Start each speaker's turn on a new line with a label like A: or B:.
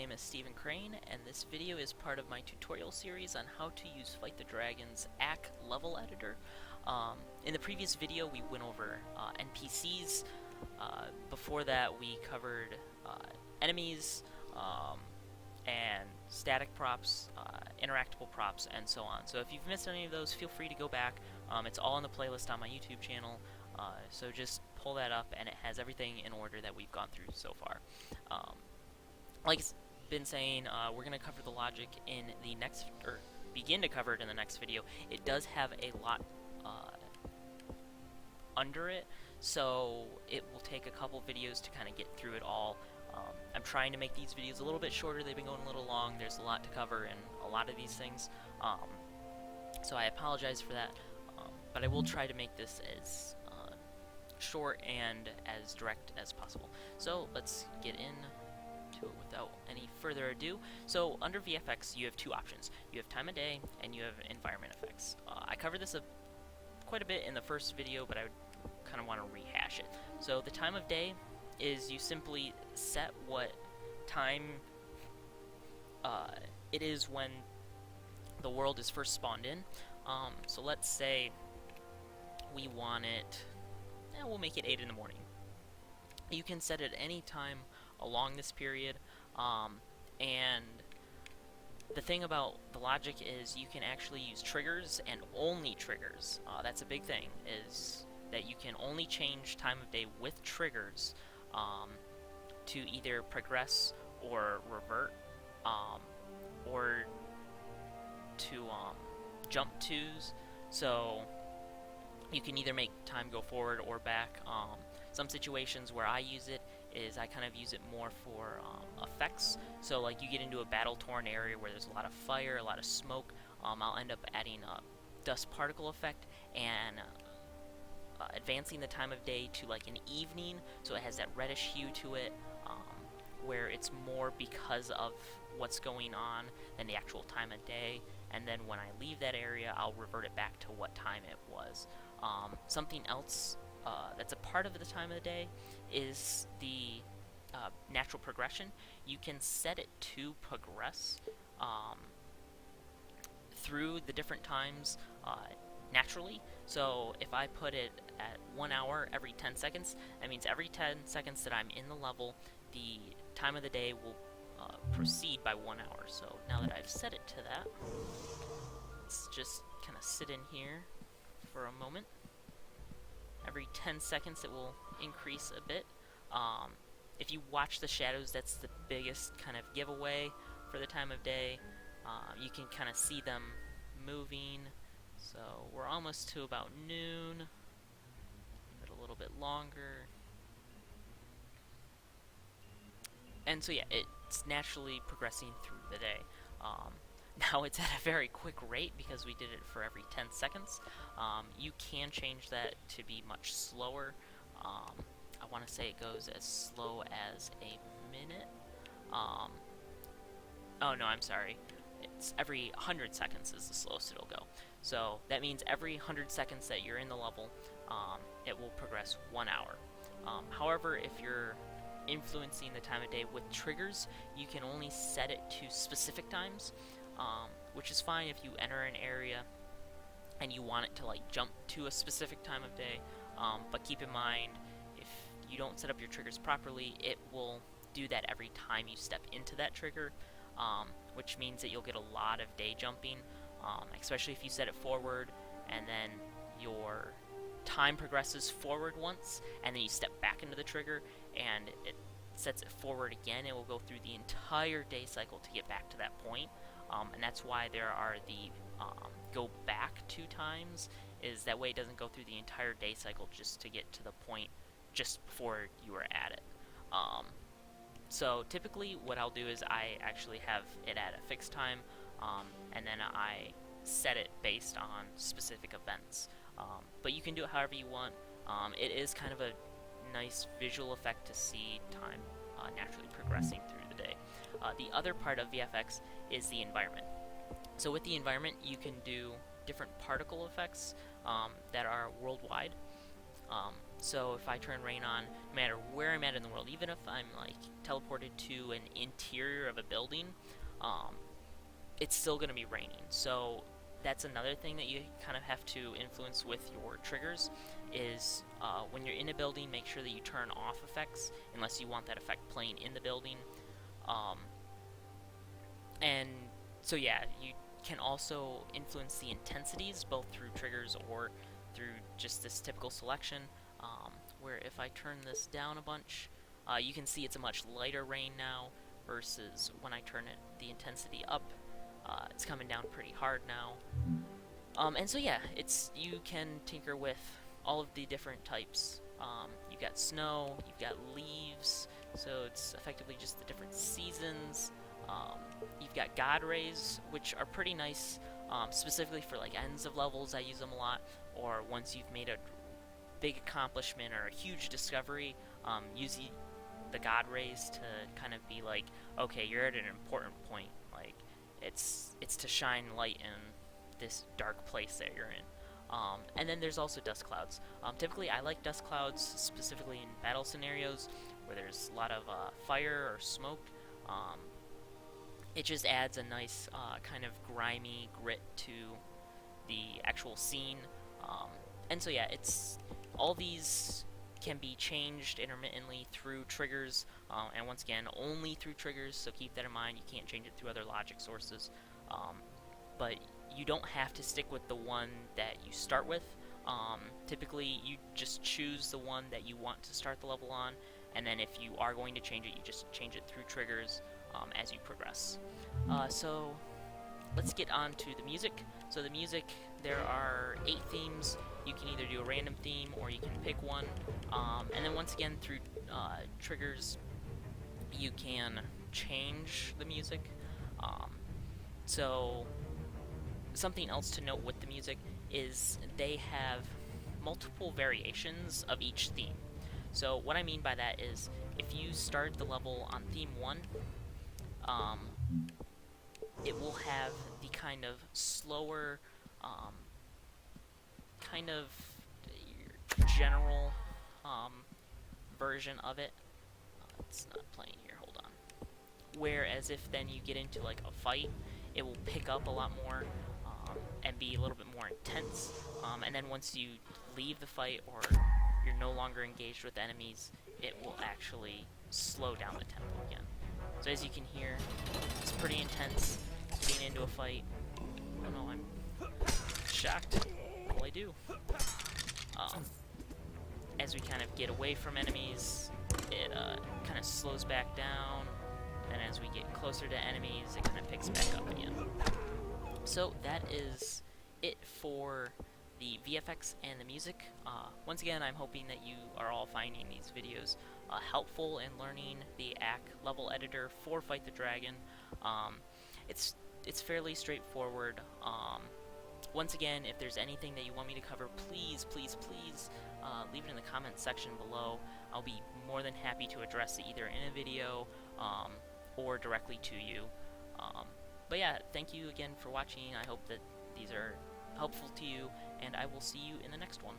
A: name is Stephen Crane, and this video is part of my tutorial series on how to use Fight the Dragon's ACK level editor. In the previous video, we went over NPCs. Before that, we covered enemies, and static props, interactable props, and so on. So if you've missed any of those, feel free to go back. It's all in the playlist on my YouTube channel, so just pull that up, and it has everything in order that we've gone through so far. Like I've been saying, we're going to cover the logic in the next, or begin to cover it in the next video. It does have a lot under it, so it will take a couple videos to kind of get through it all. I'm trying to make these videos a little bit shorter. They've been going a little long. There's a lot to cover in a lot of these things, so I apologize for that, but I will try to make this as short and as direct as possible. So let's get into it without any further ado. So under VFX, you have two options. You have time of day and you have environment effects. I covered this quite a bit in the first video, but I would kind of want to rehash it. So the time of day is you simply set what time it is when the world is first spawned in. So let's say we want it, we'll make it 8 in the morning. You can set it any time along this period, and the thing about the logic is you can actually use triggers and only triggers. That's a big thing, is that you can only change time of day with triggers to either progress or revert, or to jump twos. So you can either make time go forward or back. Some situations where I use it is I kind of use it more for effects. So like you get into a battle-torn area where there's a lot of fire, a lot of smoke, I'll end up adding a dust particle effect and advancing the time of day to like an evening, so it has that reddish hue to it, where it's more because of what's going on than the actual time of day. And then when I leave that area, I'll revert it back to what time it was. Something else that's a part of the time of the day is the natural progression. You can set it to progress through the different times naturally. So if I put it at 1 hour every 10 seconds, that means every 10 seconds that I'm in the level, the time of the day will proceed by 1 hour. So now that I've set it to that, let's just kind of sit in here for a moment. Every 10 seconds it will increase a bit. If you watch the shadows, that's the biggest kind of giveaway for the time of day. You can kind of see them moving. So we're almost to about noon, but a little bit longer. And so yeah, it's naturally progressing through the day. Now it's at a very quick rate because we did it for every 10 seconds. You can change that to be much slower. I want to say it goes as slow as a minute. Oh no, I'm sorry. It's every 100 seconds is the slowest it'll go. So that means every 100 seconds that you're in the level, it will progress 1 hour. However, if you're influencing the time of day with triggers, you can only set it to specific times, which is fine if you enter an area and you want it to like jump to a specific time of day, but keep in mind, if you don't set up your triggers properly, it will do that every time you step into that trigger, which means that you'll get a lot of day jumping, especially if you set it forward and then your time progresses forward once and then you step back into the trigger and it sets it forward again. It will go through the entire day cycle to get back to that point, and that's why there are the go back 2 times, is that way it doesn't go through the entire day cycle just to get to the point just before you were at it. So typically what I'll do is I actually have it at a fixed time, and then I set it based on specific events. But you can do it however you want. It is kind of a nice visual effect to see time naturally progressing through the day. The other part of VFX is the environment. So with the environment, you can do different particle effects that are worldwide. So if I turn rain on, no matter where I'm at in the world, even if I'm like teleported to an interior of a building, um, it's still going to be raining. So that's another thing that you kind of have to influence with your triggers is when you're in a building, make sure that you turn off effects unless you want that effect playing in the building. Um, and so yeah, you can also influence the intensities both through triggers or through just this typical selection, where if I turn this down a bunch, you can see it's a much lighter rain now versus when I turn the intensity up. It's coming down pretty hard now. And so yeah, you can tinker with all of the different types. You've got snow, you've got leaves, so it's effectively just the different seasons. You've got God rays, which are pretty nice, specifically for like ends of levels. I use them a lot, or once you've made a big accomplishment or a huge discovery, use the God rays to kind of be like, okay, you're at an important point. Like, it's to shine light in this dark place that you're in. And then there's also dust clouds. Typically, I like dust clouds specifically in battle scenarios where there's a lot of fire or smoke. It just adds a nice kind of grimy grit to the actual scene. And so yeah, all these can be changed intermittently through triggers, and once again, only through triggers, so keep that in mind. You can't change it through other logic sources. But you don't have to stick with the one that you start with. Typically, you just choose the one that you want to start the level on, and then if you are going to change it, you just change it through triggers as you progress. So let's get on to the music. So the music, there are 8 themes. You can either do a random theme or you can pick one. And then once again, through triggers, you can change the music. So something else to note with the music is they have multiple variations of each theme. So what I mean by that is if you start the level on theme 1, it will have the kind of slower, kind of general version of it. It's not playing here, hold on. Whereas if then you get into like a fight, it will pick up a lot more and be a little bit more intense. And then once you leave the fight or you're no longer engaged with enemies, it will actually slow down the tempo again. So as you can hear, it's pretty intense getting into a fight. Oh no, I'm shocked. Well, I do. As we kind of get away from enemies, it kind of slows back down. And as we get closer to enemies, it kind of picks back up again. So that is it for the VFX and the music. Once again, I'm hoping that you are all finding these videos helpful in learning the ACK level editor for Fight the Dragon. It's fairly straightforward. Once again, if there's anything that you want me to cover, please, please, please leave it in the comments section below. I'll be more than happy to address it either in a video or directly to you. But yeah, thank you again for watching. I hope that these are helpful to you, and I will see you in the next one.